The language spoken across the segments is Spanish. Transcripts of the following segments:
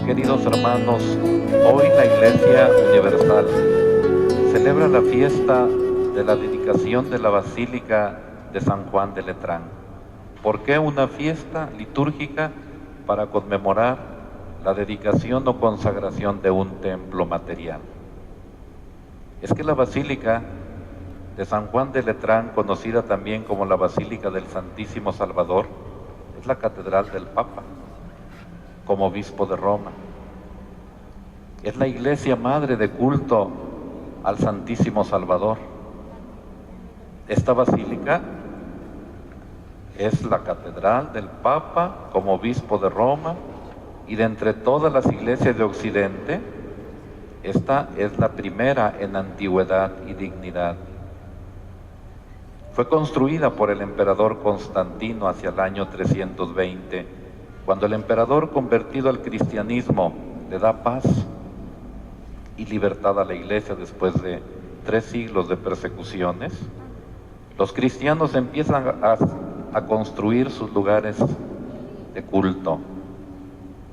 queridos hermanos, hoy la Iglesia Universal celebra la fiesta de la dedicación de la Basílica de San Juan de Letrán. ¿Por qué una fiesta litúrgica? Para conmemorar la dedicación o consagración de un templo material. Es que la Basílica de San Juan de Letrán, conocida también como la Basílica del Santísimo Salvador, es la catedral del Papa, como obispo de Roma. Es la iglesia madre de culto al Santísimo Salvador. Esta basílica es la catedral del Papa como obispo de Roma, y de entre todas las iglesias de Occidente, esta es la primera en antigüedad y dignidad. Fue construida por el emperador Constantino hacia el año 320, cuando el emperador, convertido al cristianismo, le da paz y libertad a la iglesia después de 3 siglos de persecuciones. Los cristianos empiezan a construir sus lugares de culto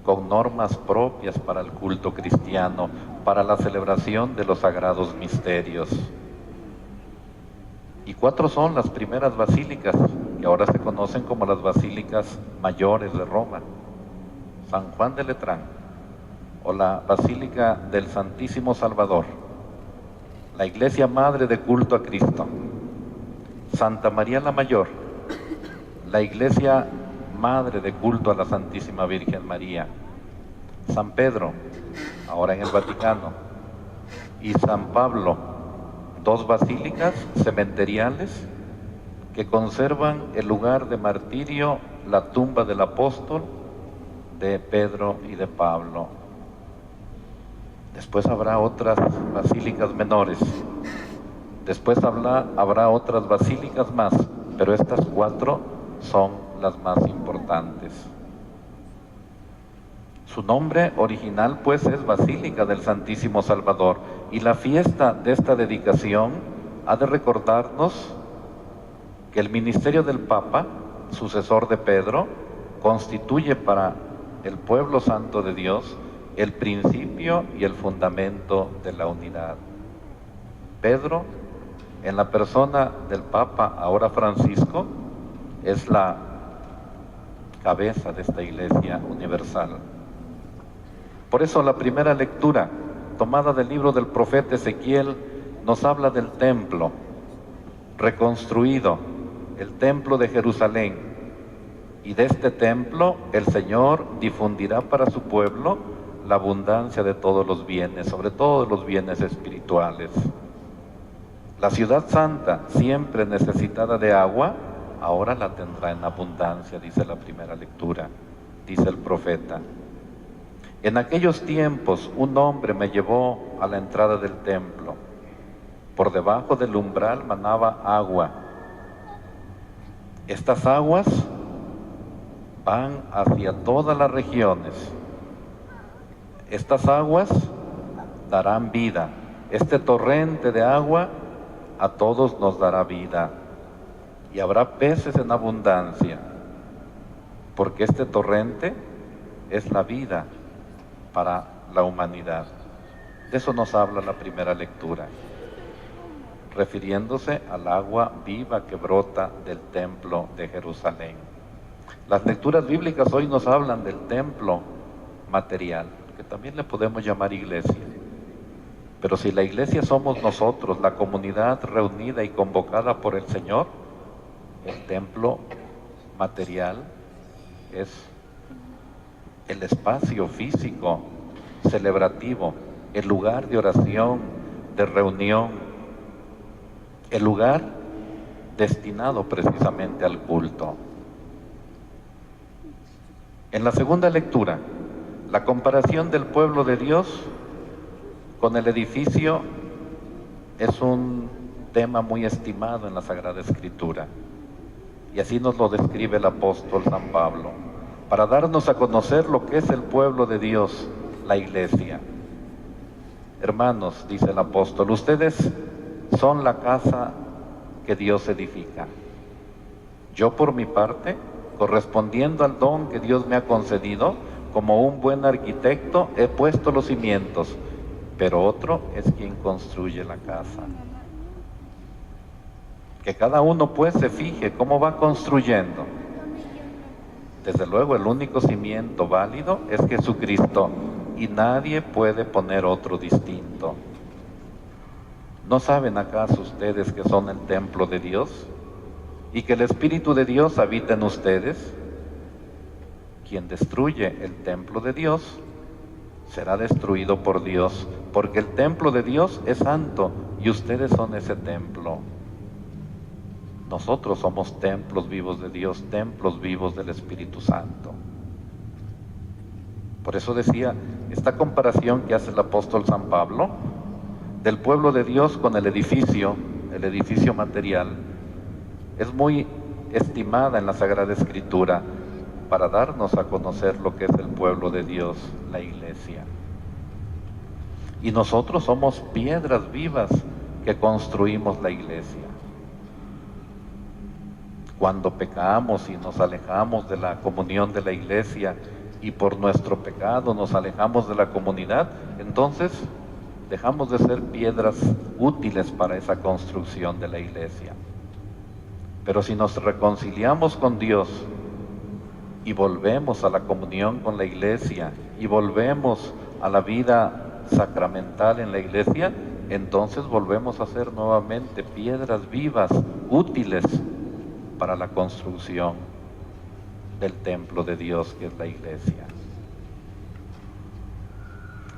con normas propias para el culto cristiano, para la celebración de los sagrados misterios. Y 4 son las primeras basílicas, que ahora se conocen como las basílicas mayores de Roma: San Juan de Letrán, o la Basílica del Santísimo Salvador, la Iglesia Madre de Culto a Cristo; Santa María la Mayor, la Iglesia Madre de Culto a la Santísima Virgen María; San Pedro, ahora en el Vaticano; y San Pablo, 2 basílicas cementeriales que conservan el lugar de martirio, la tumba del apóstol, de Pedro y de Pablo. Después habrá otras basílicas menores, después habrá otras basílicas más, pero estas 4 son las más importantes. Su nombre original pues es Basílica del Santísimo Salvador, y la fiesta de esta dedicación ha de recordarnos que el ministerio del Papa, sucesor de Pedro, constituye para el pueblo santo de Dios el principio y el fundamento de la unidad. Pedro, en la persona del Papa, ahora Francisco, es la cabeza de esta Iglesia Universal. Por eso la primera lectura, tomada del libro del profeta Ezequiel, nos habla del templo reconstruido, el templo de Jerusalén. Y de este templo el Señor difundirá para su pueblo la abundancia de todos los bienes, sobre todo los bienes espirituales. La ciudad santa, siempre necesitada de agua, ahora la tendrá en abundancia, dice la primera lectura, dice el profeta. En aquellos tiempos un hombre me llevó a la entrada del templo. Por debajo del umbral manaba agua. Estas aguas van hacia todas las regiones. Estas aguas darán vida. Este torrente de agua a todos nos dará vida. Y habrá peces en abundancia, porque este torrente es la vida para la humanidad. De eso nos habla la primera lectura, refiriéndose al agua viva que brota del templo de Jerusalén. Las lecturas bíblicas hoy nos hablan del templo material, que también le podemos llamar iglesia. Pero si la iglesia somos nosotros, la comunidad reunida y convocada por el Señor, el templo material es el espacio físico, celebrativo, el lugar de oración, de reunión, el lugar destinado precisamente al culto. En la segunda lectura, la comparación del pueblo de Dios con el edificio es un tema muy estimado en la Sagrada Escritura, y así nos lo describe el apóstol San Pablo, para darnos a conocer lo que es el pueblo de Dios, la iglesia. Hermanos, dice el apóstol, ustedes son la casa que Dios edifica. Yo por mi parte, correspondiendo al don que Dios me ha concedido, como un buen arquitecto, he puesto los cimientos, pero otro es quien construye la casa. Que cada uno pues se fije cómo va construyendo. Desde luego el único cimiento válido es Jesucristo y nadie puede poner otro distinto. ¿No saben acaso ustedes que son el templo de Dios y que el Espíritu de Dios habita en ustedes? Quien destruye el templo de Dios será destruido por Dios, porque el templo de Dios es santo y ustedes son ese templo. Nosotros somos templos vivos de Dios, templos vivos del Espíritu Santo. Por eso decía, esta comparación que hace el apóstol San Pablo, del pueblo de Dios con el edificio material, es muy estimada en la Sagrada Escritura para darnos a conocer lo que es el pueblo de Dios, la iglesia. Y nosotros somos piedras vivas que construimos la iglesia. Cuando pecamos y nos alejamos de la comunión de la iglesia y por nuestro pecado nos alejamos de la comunidad, entonces dejamos de ser piedras útiles para esa construcción de la iglesia. Pero si nos reconciliamos con Dios y volvemos a la comunión con la iglesia y volvemos a la vida sacramental en la iglesia, entonces volvemos a ser nuevamente piedras vivas, útiles para la construcción del templo de Dios que es la iglesia.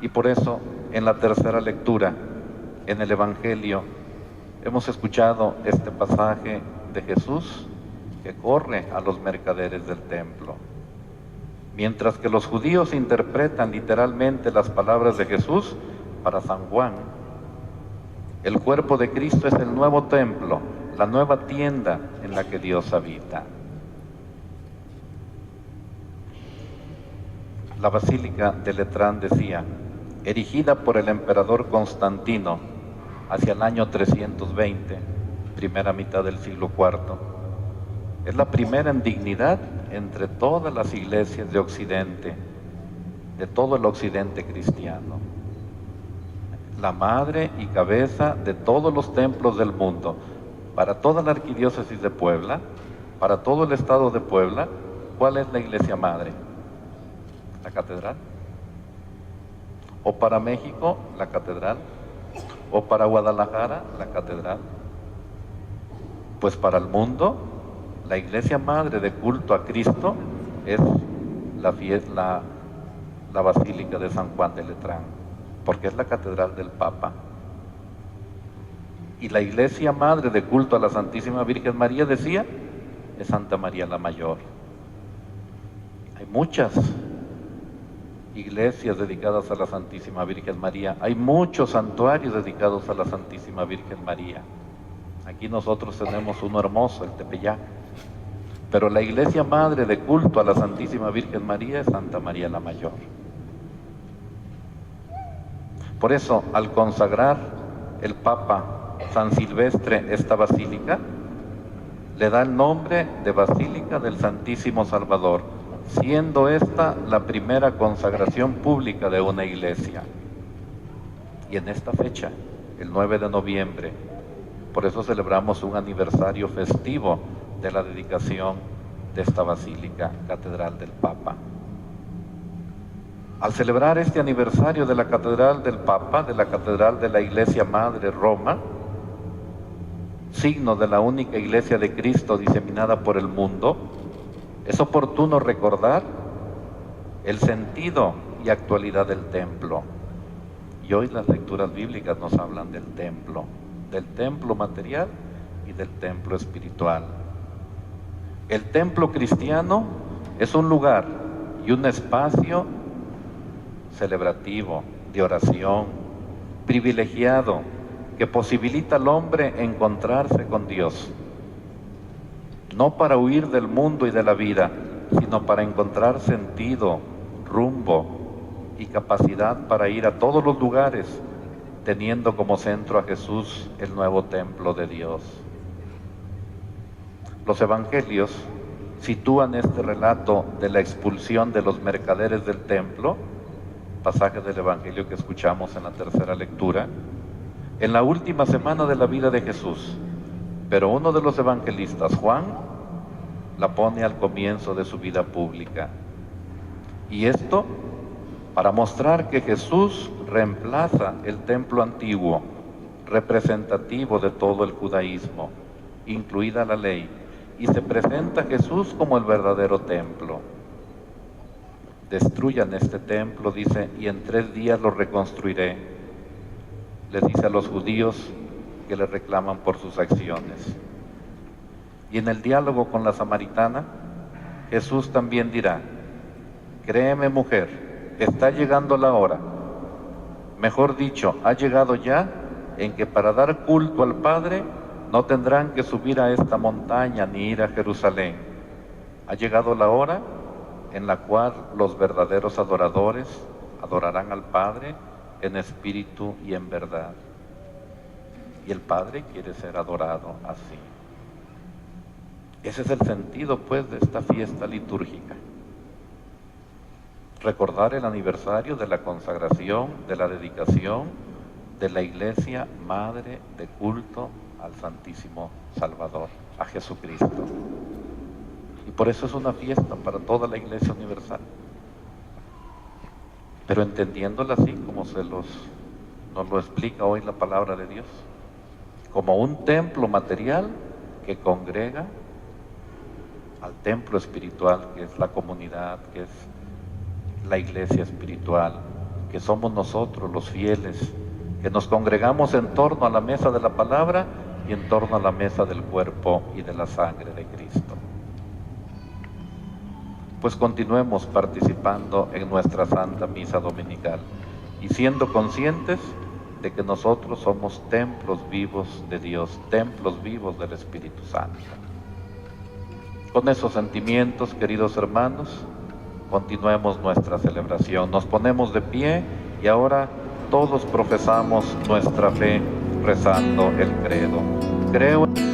Y por eso, en la tercera lectura, en el Evangelio, hemos escuchado este pasaje de Jesús que corre a los mercaderes del templo. Mientras que los judíos interpretan literalmente las palabras de Jesús, para San Juan, el cuerpo de Cristo es el nuevo templo, la nueva tienda en la que Dios habita. La Basílica de Letrán decía, erigida por el emperador Constantino hacia el año 320, primera mitad del siglo IV, es la primera en dignidad entre todas las iglesias de Occidente, de todo el Occidente cristiano. La madre y cabeza de todos los templos del mundo. Para toda la arquidiócesis de Puebla, para todo el estado de Puebla, ¿cuál es la iglesia madre? ¿La catedral? ¿O para México, la catedral? ¿O para Guadalajara, la catedral? Pues para el mundo, la iglesia madre de culto a Cristo es la Basílica de San Juan de Letrán, porque es la catedral del Papa. Y la iglesia madre de culto a la Santísima Virgen María, decía, es Santa María la Mayor. Hay muchas iglesias dedicadas a la Santísima Virgen María, hay muchos santuarios dedicados a la Santísima Virgen María. Aquí nosotros tenemos uno hermoso, el Tepeyac, pero la iglesia madre de culto a la Santísima Virgen María es Santa María la Mayor. Por eso, al consagrar el Papa San Silvestre esta basílica, le da el nombre de Basílica del Santísimo Salvador, siendo esta la primera consagración pública de una iglesia. Y en esta fecha, el 9 de noviembre, por eso celebramos un aniversario festivo de la dedicación de esta Basílica, Catedral del Papa. Al celebrar este aniversario de la Catedral del Papa, de la Catedral de la Iglesia Madre Roma, signo de la única Iglesia de Cristo diseminada por el mundo, es oportuno recordar el sentido y actualidad del templo. Y hoy las lecturas bíblicas nos hablan del templo material y del templo espiritual. El templo cristiano es un lugar y un espacio celebrativo, de oración, privilegiado, que posibilita al hombre encontrarse con Dios, no para huir del mundo y de la vida, sino para encontrar sentido, rumbo y capacidad para ir a todos los lugares, teniendo como centro a Jesús, el nuevo templo de Dios. Los evangelios sitúan este relato de la expulsión de los mercaderes del templo, pasaje del Evangelio que escuchamos en la tercera lectura, en la última semana de la vida de Jesús. Pero uno de los evangelistas, Juan, la pone al comienzo de su vida pública. Y esto para mostrar que Jesús reemplaza el templo antiguo, representativo de todo el judaísmo, incluida la ley, y se presenta a Jesús como el verdadero templo. Destruyan este templo, dice, y en 3 días lo reconstruiré. Les dice a los judíos que le reclaman por sus acciones. Y en el diálogo con la samaritana, Jesús también dirá: créeme, mujer, está llegando la hora. Mejor dicho, ha llegado ya, en que para dar culto al Padre no tendrán que subir a esta montaña ni ir a Jerusalén. Ha llegado la hora en la cual los verdaderos adoradores adorarán al Padre en espíritu y en verdad. Y el Padre quiere ser adorado así. Ese es el sentido, pues, de esta fiesta litúrgica. Recordar el aniversario de la consagración, de la dedicación de la Iglesia Madre de culto al Santísimo Salvador, a Jesucristo. Y por eso es una fiesta para toda la Iglesia universal. Pero entendiéndola así, como nos lo explica hoy la palabra de Dios, como un templo material que congrega al templo espiritual, que es la comunidad, que es la iglesia espiritual, que somos nosotros los fieles, que nos congregamos en torno a la mesa de la palabra y en torno a la mesa del cuerpo y de la sangre de Cristo. Pues continuemos participando en nuestra Santa Misa Dominical y siendo conscientes de que nosotros somos templos vivos de Dios, templos vivos del Espíritu Santo. Con esos sentimientos, queridos hermanos, continuemos nuestra celebración. Nos ponemos de pie y ahora todos profesamos nuestra fe rezando el credo. Creo en